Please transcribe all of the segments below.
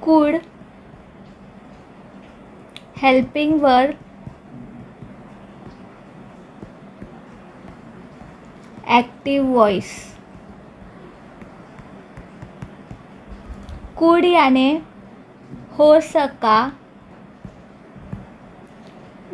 could, helping verb, active voice. Could यानी हो सका,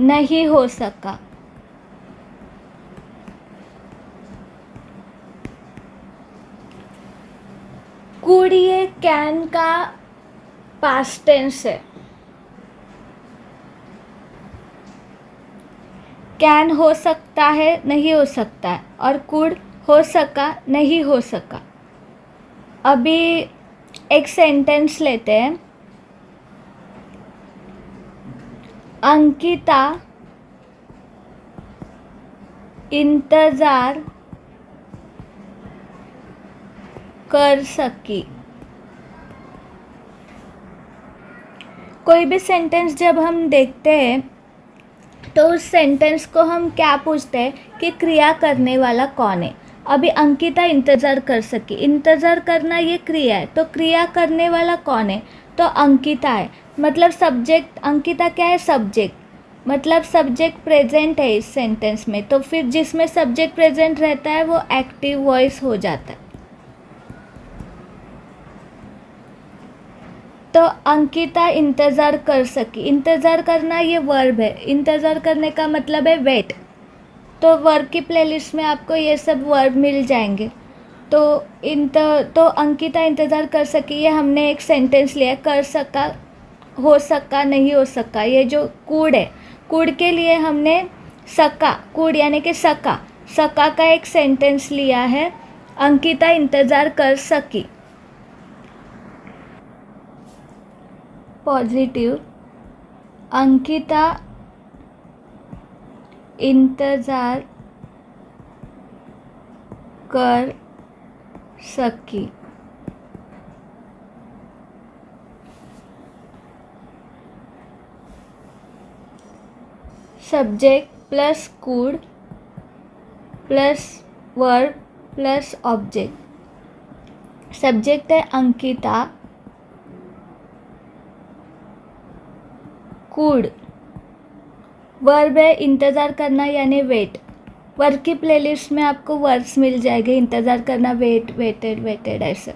नहीं हो सका। कुड ये कैन का पास्ट टेंस है। कैन हो सकता है, नहीं हो सकता है, और कुड हो सका, नहीं हो सका। अभी एक सेंटेंस लेते हैं। अंकिता इंतज़ार कर सकी। कोई भी सेंटेंस जब हम देखते हैं तो उस सेंटेंस को हम क्या पूछते हैं कि क्रिया करने वाला कौन है। अभी अंकिता इंतज़ार कर सकी, इंतज़ार करना ये क्रिया है, तो क्रिया करने वाला कौन है? तो अंकिता है। मतलब सब्जेक्ट, अंकिता क्या है? सब्जेक्ट। मतलब सब्जेक्ट प्रेजेंट है इस सेंटेंस में, तो फिर जिसमें सब्जेक्ट प्रेजेंट रहता है वो एक्टिव वॉइस हो जाता है। तो अंकिता इंतज़ार कर सकी। इंतज़ार करना ये वर्ब है। इंतज़ार करने का मतलब है वेट। तो वर्ब की प्लेलिस्ट में आपको ये सब वर्ब मिल जाएंगे। तो अंकिता इंतज़ार कर सकी, ये हमने एक सेंटेंस लिया। कर सका, हो सका, नहीं हो सका। ये जो कुड है, कुड के लिए हमने सका, कुड यानी कि सका, सका का एक सेंटेंस लिया है। अंकिता इंतज़ार कर सकी। पॉजिटिव, अंकिता इंतज़ार कर सकी। Subject plus could plus verb plus object. Subject है अंकिता, कुड वर्ब है इंतज़ार करना यानी वेट। वर्ब की प्लेलिस्ट में आपको वर्ब्स मिल जाएंगे। इंतज़ार करना, वेट, वेटेड, वेटेड, ऐसे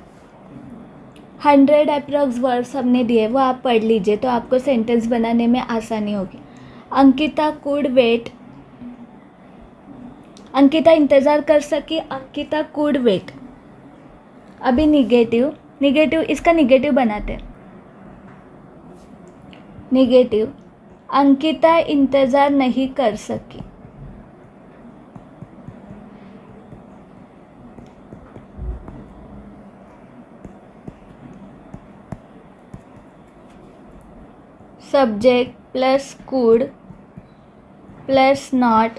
100 अप्रॉक्स वर्ब्स हमने दिए, वो आप पढ़ लीजिए तो आपको सेंटेंस बनाने में आसानी होगी। अंकिता कुड वेट, अंकिता इंतज़ार कर सकी, अंकिता कुड वेट। अभी निगेटिव, निगेटिव इसका निगेटिव बनाते हैं। निगेटिव, अंकिता इंतज़ार नहीं कर सकी। Subject plus could plus not,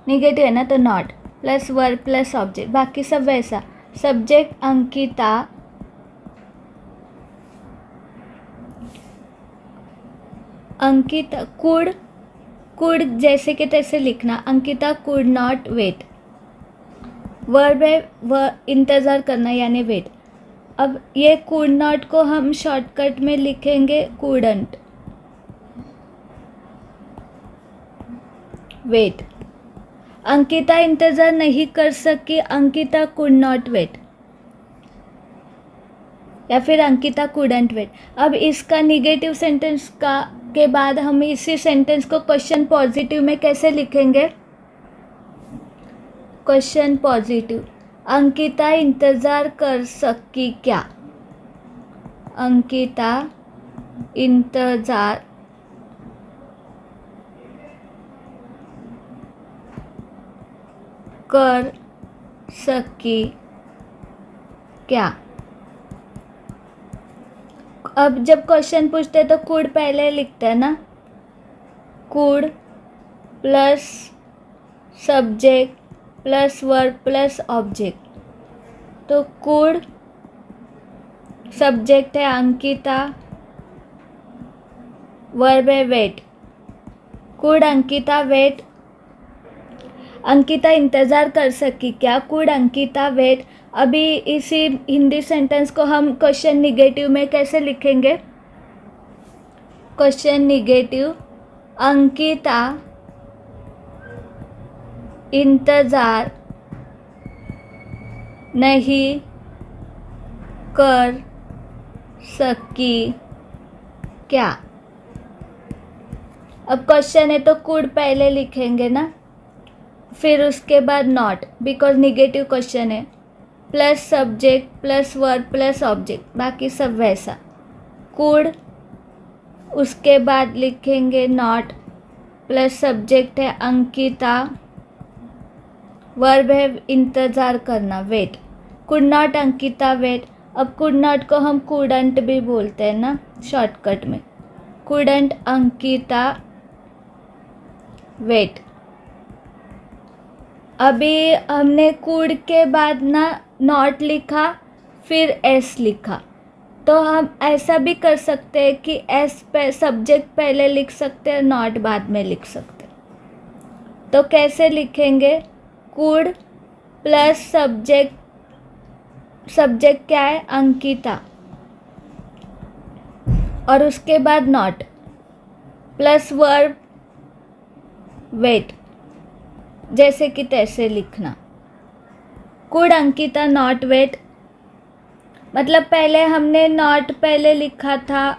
negative है ना तो not, plus verb plus object, बाकी सब वैसा। Subject Ankita, Ankita could, could जैसे कि तैसे लिखना। Ankita could not wait. Verb है इंतज़ार करना यानी वेट। अब ये कुड नॉट को हम शॉर्टकट में लिखेंगे कुडंट वेट। अंकिता इंतज़ार नहीं कर सकी, अंकिता कुड नॉट वेट, या फिर अंकिता कुडंट वेट। अब इसका निगेटिव सेंटेंस का के बाद हम इसी सेंटेंस को क्वेश्चन पॉजिटिव में कैसे लिखेंगे? क्वेश्चन पॉजिटिव, अंकिता इंतज़ार कर सकी क्या? अंकिता इंतज़ार कर सकी क्या? अब जब क्वेश्चन पूछते हैं तो कुड पहले लिखते हैं ना। Could plus subject plus verb plus object. तो कुड सब्जेक्ट है अंकिता, वर्ब है wait. Could Ankita wait, Ankita इंतज़ार कर सकी क्या? Could Ankita wait. अभी इसी हिंदी सेंटेंस को हम क्वेश्चन निगेटिव में कैसे लिखेंगे? क्वेश्चन निगेटिव, अंकिता इंतज़ार नहीं कर सकी क्या। अब क्वेश्चन है तो कुड पहले लिखेंगे ना, फिर उसके बाद नॉट, बिकॉज निगेटिव क्वेश्चन है, plus subject plus verb plus object, बाकी सब वैसा। कुड, उसके बाद लिखेंगे नॉट, प्लस सब्जेक्ट है अंकिता, वर्ब है इंतज़ार करना, wait. Could not Ankita wait. अब कुड नॉट को हम कुडंट भी बोलते हैं ना शॉर्टकट में, कुडंट अंकिता वेट। अभी हमने कुड के बाद ना नॉट लिखा फिर एस लिखा, तो हम ऐसा भी कर सकते हैं कि एस पे सब्जेक्ट पहले लिख सकते हैं, नॉट बाद में लिख सकते हैं। तो कैसे लिखेंगे, कुड प्लस सब्जेक्ट, सब्जेक्ट क्या है अंकिता, और उसके बाद नॉट, प्लस वर्ब वेट, जैसे कि तैसे लिखना। कुड अंकिता नॉट वेट, मतलब पहले हमने नॉट पहले लिखा था,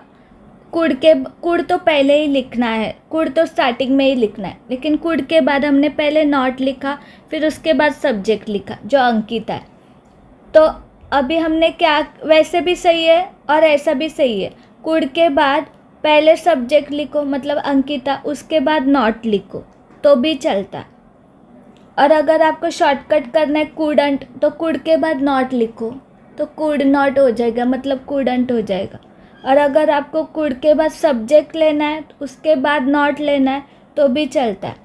कुड तो पहले ही लिखना है, कुड तो स्टार्टिंग में ही लिखना है, लेकिन कुड के बाद हमने पहले नॉट लिखा फिर उसके बाद सब्जेक्ट लिखा जो अंकिता है। तो अभी हमने क्या, वैसे भी सही है और ऐसा भी सही है, कुड के बाद पहले सब्जेक्ट लिखो मतलब अंकिता, उसके बाद नॉट लिखो तो भी चलता है। और अगर आपको शॉर्टकट करना है कुडंट, तो कुड के बाद नॉट लिखो तो कुड नॉट हो जाएगा, मतलब कुडंट हो जाएगा। और अगर आपको कुड के बाद सब्जेक्ट लेना है उसके बाद नॉट लेना है तो भी चलता है।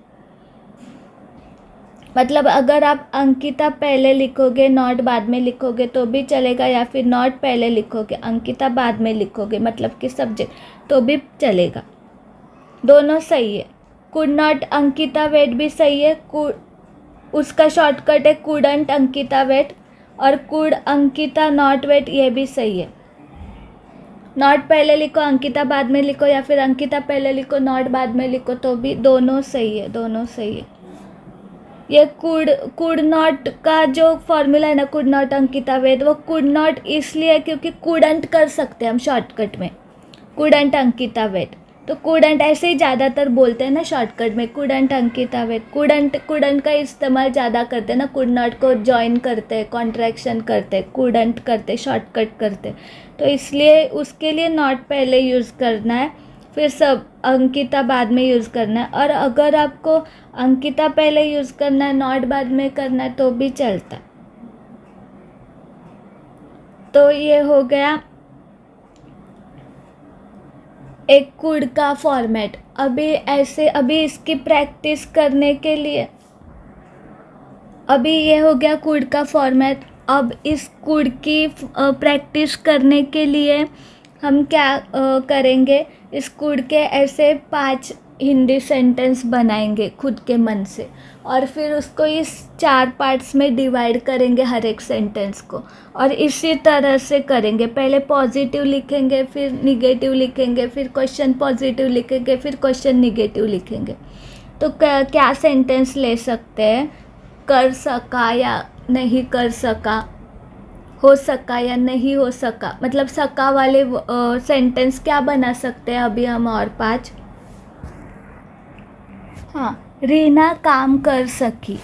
मतलब अगर आप अंकिता पहले लिखोगे नॉट बाद में लिखोगे तो भी चलेगा, या फिर नॉट पहले लिखोगे अंकिता बाद में लिखोगे मतलब कि सब्जेक्ट, तो भी चलेगा, दोनों सही है। कुड नॉट अंकिता वेट भी सही है, उसका शॉर्टकट है कुडंट अंकिता वेट, और कुड अंकिता नॉट वेट ये भी सही है। नॉट पहले लिखो अंकिता बाद में लिखो, या फिर अंकिता पहले लिखो नॉट बाद में लिखो, तो भी दोनों सही है, दोनों सही है। ये कुड नॉट का जो फॉर्मूला है ना, कुड नॉट अंकिता वेट, वो कुड नॉट इसलिए क्योंकि कुडंट कर सकते हैं हम शॉर्टकट में, कुडंट अंकिता वेट। तो कुडंट ऐसे ही ज़्यादातर बोलते हैं ना शॉर्टकट में, कुडंट अंकिता वेट। कुडंट का इस्तेमाल ज़्यादा करते हैं ना, कुड नॉट को जॉइन करते हैं, कॉन्ट्रैक्शन करते हैं, कुडंट करते, शॉर्टकट करते, तो इसलिए उसके लिए नॉट पहले यूज़ करना है, फिर सब अंकिता बाद में यूज़ करना है। और अगर आपको अंकिता पहले यूज़ करना है नॉट बाद में करना है तो भी चलता है। तो ये हो गया एक कुड का फॉर्मेट। अभी इसकी प्रैक्टिस करने के लिए, अभी ये हो गया कुड का फॉर्मेट। अब इस कुड की प्रैक्टिस करने के लिए हम क्या करेंगे, इस कुड के ऐसे 5 हिंदी सेंटेंस बनाएंगे खुद के मन से, और फिर उसको इस 4 पार्ट्स में डिवाइड करेंगे हर एक सेंटेंस को, और इसी तरह से करेंगे। पहले पॉजिटिव लिखेंगे, फिर निगेटिव लिखेंगे, फिर क्वेश्चन पॉजिटिव लिखेंगे, फिर क्वेश्चन निगेटिव लिखेंगे। तो क्या सेंटेंस ले सकते हैं, कर सका या नहीं कर सका, हो सका या नहीं हो सका, मतलब सका वाले सेंटेंस क्या बना सकते हैं अभी हम, और 5। हाँ, रीना काम कर सकी,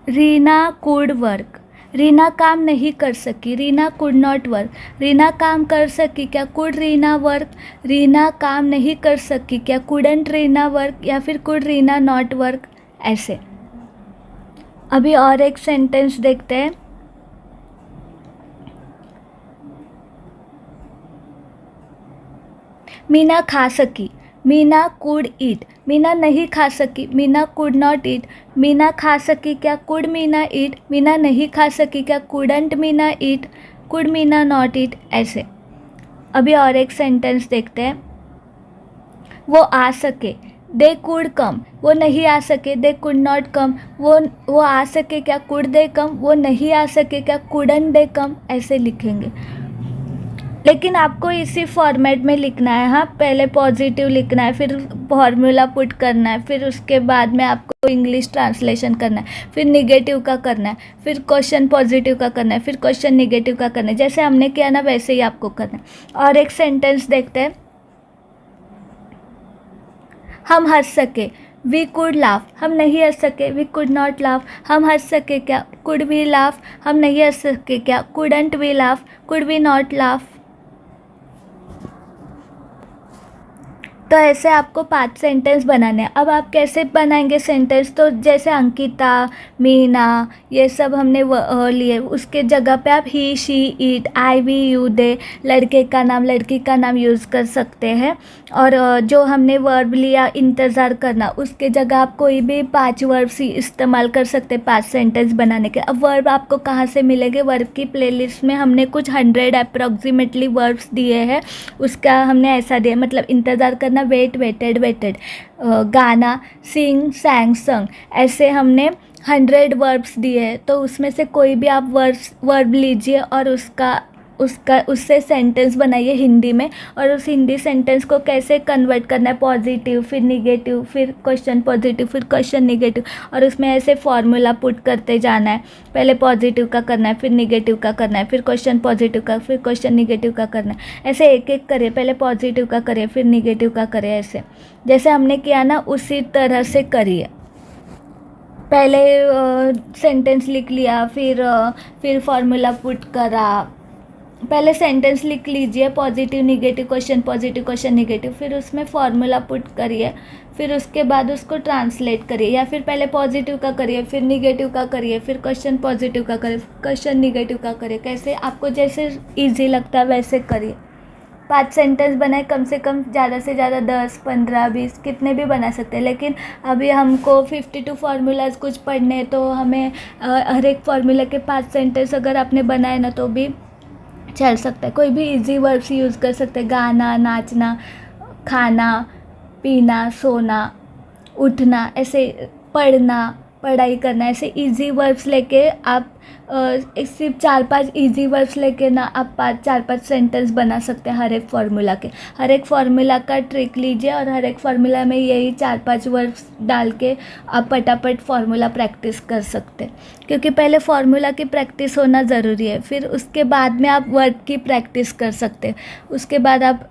रीना कुड वर्क, रीना काम नहीं कर सकी, Reena could not work. Reena काम कर सकी क्या, कुड रीना वर्क। रीना काम नहीं कर सकी क्या, कुडंट रीना वर्क, या फिर कुड रीना नॉट वर्क, ऐसे। अभी और एक सेंटेंस देखते हैं। मीना खा सकी, मीना कुड ईट। मीना नहीं खा सकी, Meena could not eat. Meena खा सकी क्या, कुड मीना ईट। मीना नहीं खा सकी क्या, couldn't Meena eat, could Meena not eat, ऐसे। अभी और एक सेंटेंस देखते हैं। वो आ सके, दे कुड कम। वो नहीं आ सके, दे कुड नॉट कम। वो आ सके क्या, कुड दे कम। वो नहीं आ सके क्या, कुडंट दे कम, ऐसे लिखेंगे। लेकिन आपको इसी फॉर्मेट में लिखना है। हाँ, पहले पॉजिटिव लिखना है, फिर फॉर्मूला पुट करना है, फिर उसके बाद में आपको इंग्लिश ट्रांसलेशन करना है, फिर निगेटिव का करना है, फिर क्वेश्चन पॉजिटिव का करना है, फिर क्वेश्चन निगेटिव का करना है। जैसे हमने किया ना वैसे ही आपको करना है। और एक सेंटेंस देखते हैं, हम हंस सके, वी कुड लाफ, हम नहीं हंस सके, वी कुड नॉट लाफ, हम हंस सके क्या, कुड वी लाफ, हम नहीं हंस सके क्या, couldn't we laugh, could we not laugh. तो ऐसे आपको 5 सेंटेंस बनाने हैं। अब आप कैसे बनाएंगे सेंटेंस, तो जैसे अंकिता, मीना, ये सब हमने लिए, उसके जगह पे आप he, she, it, I, we, you, they, लड़के का नाम, लड़की का नाम यूज़ कर सकते हैं। और जो हमने वर्ब लिया इंतज़ार करना, उसके जगह आप कोई भी 5 वर्ब्स ही इस्तेमाल कर सकते हैं 5 सेंटेंस बनाने के। अब वर्ब आपको कहाँ से मिलेंगे, वर्ब की प्लेलिस्ट में हमने कुछ 100 अप्रॉक्सीमेटली वर्ब्स दिए हैं। उसका हमने ऐसा दिया, मतलब इंतज़ार करना, वेट, वेटेड, वेटेड, गाना, सिंग, सैंग, संग, ऐसे हमने 100 वर्ब्स दिए हैं। तो उसमें से कोई भी आप वर्ब लीजिए और उससे सेंटेंस बनाइए हिंदी में। और उस हिंदी सेंटेंस को कैसे कन्वर्ट करना है, पॉजिटिव, फिर निगेटिव, फिर क्वेश्चन पॉजिटिव, फिर क्वेश्चन निगेटिव, और उसमें ऐसे फॉर्मूला पुट करते जाना है। पहले पॉजिटिव का करना है, फिर निगेटिव का करना है, फिर क्वेश्चन पॉजिटिव का, फिर क्वेश्चन निगेटिव का करना है। ऐसे एक एक करिए, पहले पॉजिटिव का करिए, फिर निगेटिव का करिए। ऐसे जैसे हमने किया ना उसी तरह से करिए। पहले सेंटेंस लिख लिया, फिर फॉर्मूला पुट करा। पहले सेंटेंस लिख लीजिए, positive negative question, positive question negative, फिर उसमें फॉर्मूला पुट करिए, फिर उसके बाद उसको ट्रांसलेट करिए। या फिर पहले पॉजिटिव का करिए, फिर निगेटिव का करिए, फिर क्वेश्चन पॉजिटिव का करिए, क्वेश्चन निगेटिव का करिए। कैसे आपको जैसे ईजी लगता है वैसे करिए। 5 सेंटेंस बनाए, कम से कम ज़्यादा से ज़्यादा 10, 15, 20 कितने भी बना सकते हैं। लेकिन अभी हमको 52 फार्मूलाज कुछ पढ़ने हैं, तो हमें हर एक फार्मूला के 5 सेंटेंस अगर आपने बनाए ना तो भी चल सकता है। कोई भी इजी वर्ड्स यूज़ कर सकते हैं, गाना, नाचना, खाना, पीना, सोना, उठना, ऐसे पढ़ना, पढ़ाई करना, ऐसे इजी वर्ड्स लेके आप सिर्फ 4-5 इजी वर्ड्स लेके ना आप 4-5 सेंटेंस बना सकते हैं हर एक फार्मूला के। हर एक फार्मूला का ट्रिक लीजिए और हर एक फार्मूला में यही 4-5 वर्ड्स डाल के आप फटाफट फार्मूला प्रैक्टिस कर सकते हैं। क्योंकि पहले फार्मूला की प्रैक्टिस होना ज़रूरी है, फिर उसके बाद में आप वर्ड की प्रैक्टिस कर सकते हैं। उसके बाद आप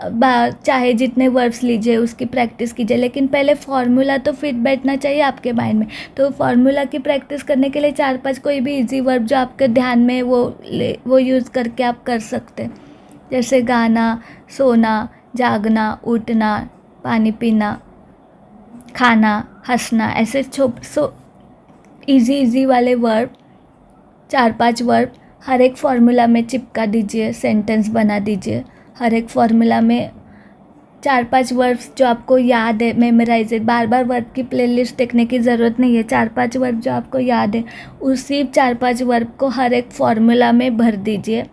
चाहे जितने वर्ड्स लीजिए उसकी प्रैक्टिस कीजिए, लेकिन पहले फार्मूला तो फिट बैठना चाहिए आपके माइंड में। तो फार्मूला की प्रैक्टिस करने के लिए 4-5 कोई भी इजी वर्ब जो आपके ध्यान में वो यूज़ करके आप कर सकते हैं। जैसे गाना, सोना, जागना, उठना, पानी पीना, खाना, हंसना, ऐसे इजी वाले वर्ब 4-5 वर्ब हर एक फार्मूला में चिपका दीजिए, सेंटेंस बना दीजिए। हर एक फार्मूला में 4-5 वर्ड्स जो आपको याद है, मेमोराइज है। बार बार वर्ड की प्लेलिस्ट देखने की ज़रूरत नहीं है। 4-5 वर्ड जो आपको याद है उसी 4-5 वर्ड को हर एक फार्मूला में भर दीजिए।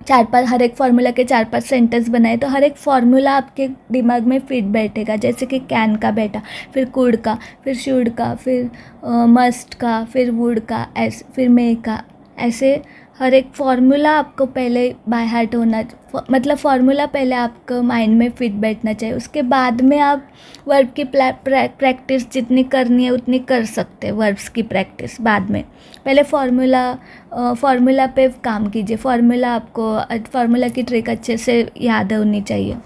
हर एक फार्मूला के 4-5 सेंटेंस बनाए तो हर एक फार्मूला आपके दिमाग में फिट बैठेगा। जैसे कि कैन का बैठा, फिर कुड का, फिर शुड का, फिर मस्ट का, फिर वुड का, ऐसे फिर मे का। ऐसे हर एक फार्मूला आपको पहले बाय हार्ट होना, मतलब फार्मूला पहले आपको माइंड में फिट बैठना चाहिए। उसके बाद में आप वर्ब की प्रैक्टिस जितनी करनी है उतनी कर सकते हैं। वर्ब्स की प्रैक्टिस बाद में, पहले फार्मूला पे काम कीजिए। फार्मूला की ट्रिक अच्छे से याद होनी चाहिए,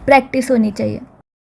प्रैक्टिस होनी चाहिए।